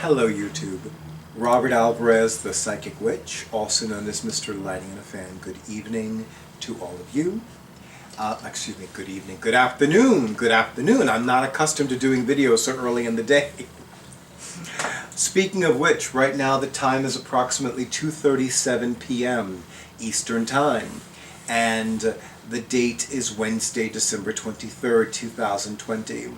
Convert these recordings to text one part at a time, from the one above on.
Hello YouTube. Robert Alvarez, the Psychic Witch, also known as Mr. Lighting and a Fan. Good evening to all of you. Excuse me, good evening, good afternoon, good afternoon. I'm not accustomed to doing videos so early in the day. Speaking of which, right now the time is approximately 2:37 p.m. Eastern Time, and the date is Wednesday, December 23rd, 2020.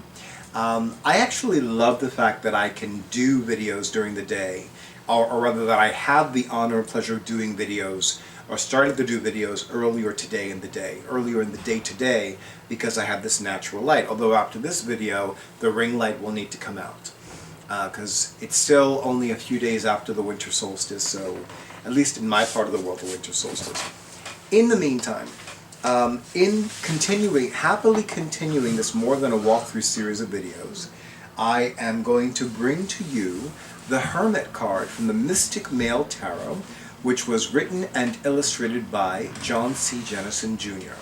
I actually love the fact that I can do videos during the day, or rather that I have the honor and pleasure of doing videos, or starting to do videos earlier in the day today, because I have this natural light. Although after this video, the ring light will need to come out, because it's still only a few days after the winter solstice, so at least in my part of the world, the winter solstice. In the meantime, happily continuing this more than a walkthrough series of videos, I am going to bring to you the Hermit card from the Mystic Male Tarot, which was written and illustrated by John C. Jennison Jr.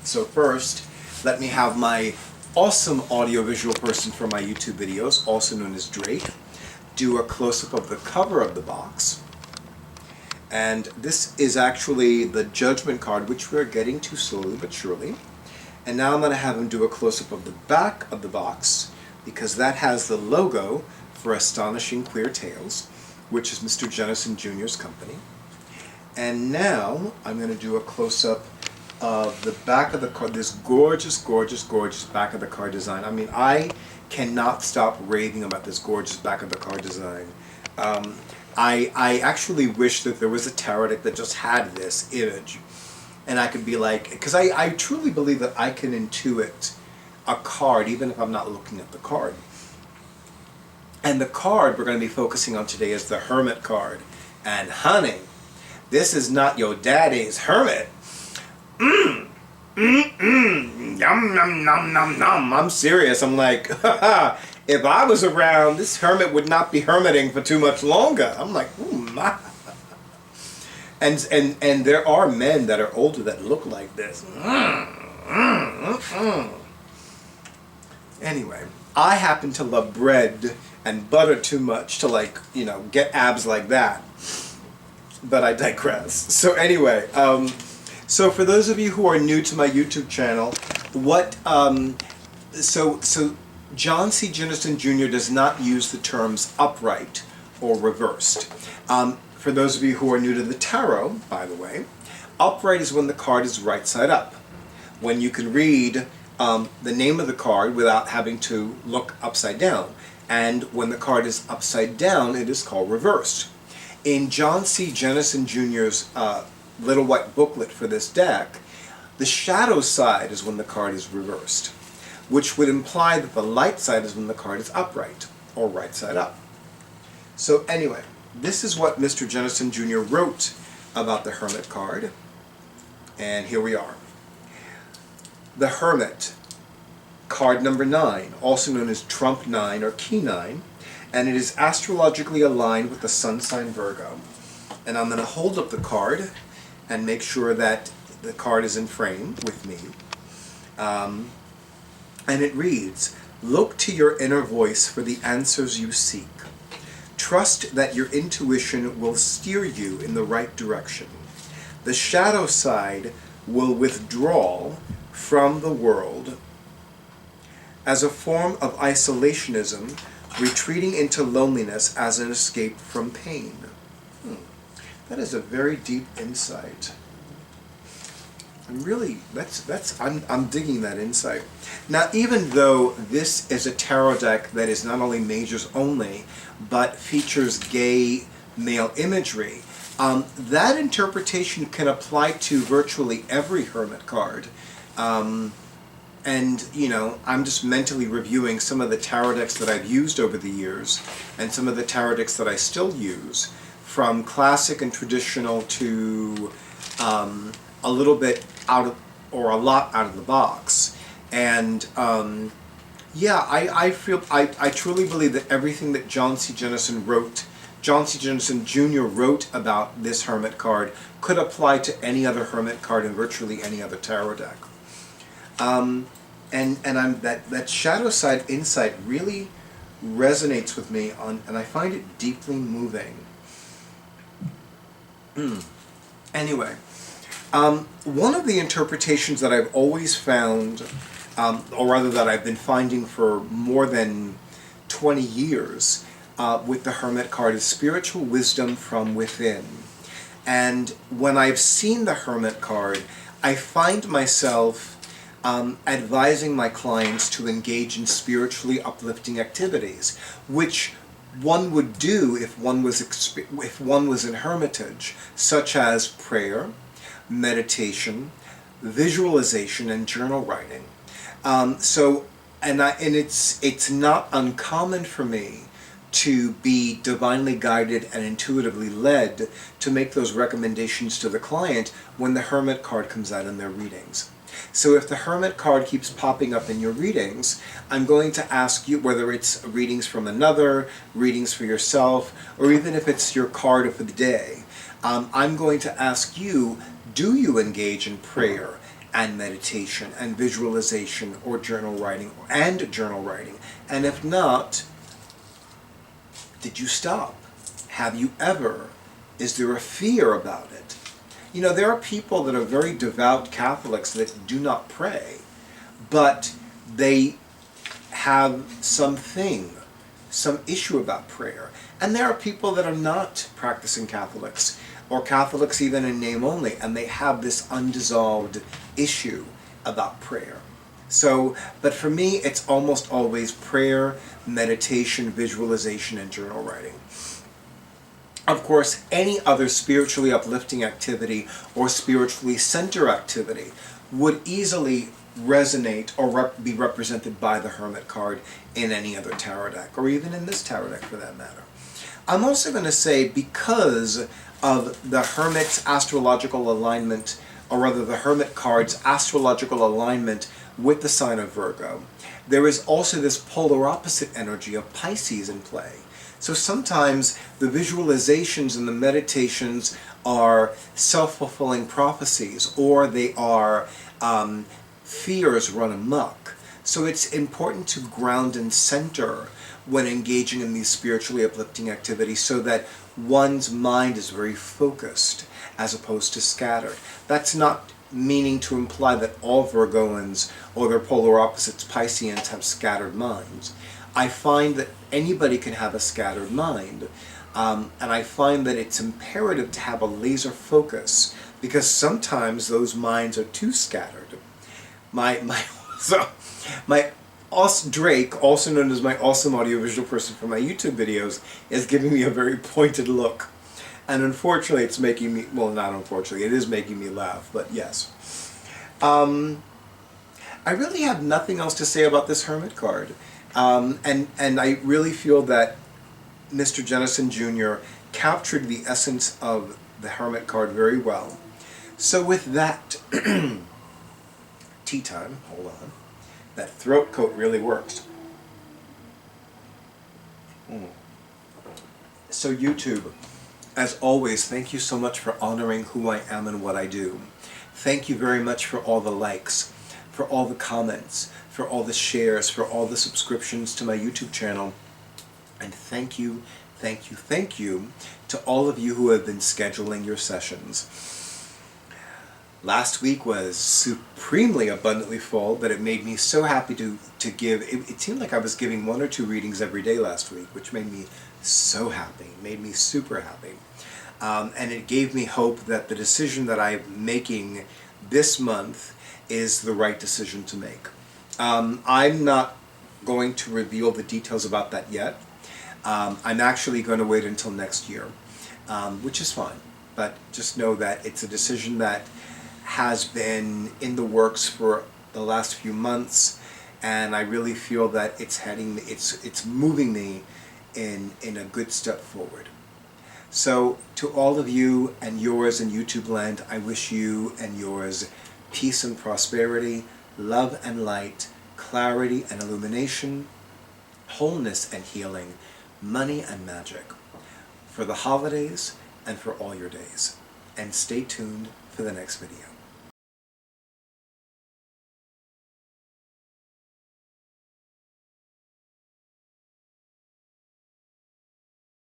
So first, let me have my awesome audiovisual person for my YouTube videos, also known as Drake, do a close-up of the cover of the box. And this is actually the Judgment card, which we're getting to slowly but surely. And now I'm going to have him do a close-up of the back of the box, because that has the logo for Astonishing Queer Tales, which is Mr. Jennison Jr.'s company. And now I'm going to do a close-up of the back of the card, this gorgeous, gorgeous, gorgeous back of the card design. I mean, I cannot stop raving about this gorgeous back of the card design. I actually wish that there was a tarot deck that just had this image, and I could be like, because I truly believe that I can intuit a card even if I'm not looking at the card. And the card we're going to be focusing on today is the Hermit card. And honey, this is not your daddy's Hermit. Yum, nom, nom, nom, nom. I'm serious. I'm like, if I was around, this hermit would not be hermiting for too much longer. I'm like, ooh, my. And there are men that are older that look like this. Anyway, I happen to love bread and butter too much to, like, you know, get abs like that. But I digress. So anyway, so for those of you who are new to my YouTube channel, so John C. Jennison Jr. does not use the terms upright or reversed. For those of you who are new to the tarot, by the way, upright is when the card is right side up, when you can read the name of the card without having to look upside down. And when the card is upside down, it is called reversed. In John C. Jennison Jr.'s Little White Booklet for this deck, the shadow side is when the card is reversed, which would imply that the light side is when the card is upright, or right side up. So anyway, this is what Mr. Jennison Jr. wrote about the Hermit card, and here we are. The Hermit, card number 9, also known as Trump 9 or Key 9, and it is astrologically aligned with the sun sign Virgo. And I'm going to hold up the card and make sure that the card is in frame with me. And it reads, "Look to your inner voice for the answers you seek. Trust that your intuition will steer you in the right direction. The shadow side will withdraw from the world as a form of isolationism, retreating into loneliness as an escape from pain." That is a very deep insight. I'm really, I'm digging that insight. Now, even though this is a tarot deck that is not only majors only, but features gay male imagery, that interpretation can apply to virtually every Hermit card. And, you know, I'm just mentally reviewing some of the tarot decks that I've used over the years, and some of the tarot decks that I still use, from classic and traditional to a little bit out of, or a lot out of the box. And yeah, I truly believe that everything that John C. Jennison Jr. wrote about this Hermit card could apply to any other Hermit card and virtually any other tarot deck. And that shadow side insight really resonates with me and I find it deeply moving. Anyway, one of the interpretations that I've always found, or rather that I've been finding for more than 20 years with the Hermit card, is spiritual wisdom from within. And when I've seen the Hermit card, I find myself advising my clients to engage in spiritually uplifting activities, which one would do if one was in hermitage, such as prayer, meditation, visualization, and journal writing. It's not uncommon for me to be divinely guided and intuitively led to make those recommendations to the client when the Hermit card comes out in their readings. So if the Hermit card keeps popping up in your readings, I'm going to ask you, whether it's readings from another, readings for yourself, or even if it's your card for the day, I'm going to ask you, do you engage in prayer and meditation and visualization or journal writing? And if not, did you stop? Have you ever? Is there a fear about it? You know, there are people that are very devout Catholics that do not pray, but they have some issue about prayer. And there are people that are not practicing Catholics, or Catholics even in name only, and they have this undissolved issue about prayer. So, but for me, it's almost always prayer, meditation, visualization, and journal writing. Of course, any other spiritually uplifting activity or spiritually center activity would easily resonate or be represented by the Hermit card in any other tarot deck, or even in this tarot deck for that matter. I'm also going to say, because of the Hermit's astrological alignment, or rather the Hermit card's astrological alignment with the sign of Virgo, there is also this polar opposite energy of Pisces in play. So sometimes the visualizations and the meditations are self-fulfilling prophecies, or they are fears run amok. So it's important to ground and center when engaging in these spiritually uplifting activities, so that one's mind is very focused as opposed to scattered. That's not meaning to imply that all Virgoans or their polar opposites Pisceans have scattered minds. I find that anybody can have a scattered mind, and I find that it's imperative to have a laser focus, because sometimes those minds are too scattered. Drake, also known as my awesome audiovisual person for my YouTube videos, is giving me a very pointed look. And unfortunately, it's making me, well, not unfortunately, it is making me laugh, but yes. I really have nothing else to say about this Hermit card. And I really feel that Mr. Jennison Jr. captured the essence of the Hermit card very well. So with that, tea time, hold on. That throat coat really works. So YouTube, as always, thank you so much for honoring who I am and what I do. Thank you very much for all the likes, for all the comments, for all the shares, for all the subscriptions to my YouTube channel. And thank you, thank you, thank you to all of you who have been scheduling your sessions. Last week was supremely abundantly full, but it made me so happy to give. It seemed like I was giving 1 or 2 readings every day last week, which made me so happy, made me super happy. And it gave me hope that the decision that I'm making this month is the right decision to make. I'm not going to reveal the details about that yet. I'm actually going to wait until next year, which is fine. But just know that it's a decision that has been in the works for the last few months, and I really feel that it's moving me in a good step forward. So to all of you and yours in YouTube land, I wish you and yours peace and prosperity, love and light, clarity and illumination, wholeness and healing, money and magic, for the holidays and for all your days. And stay tuned for the next video.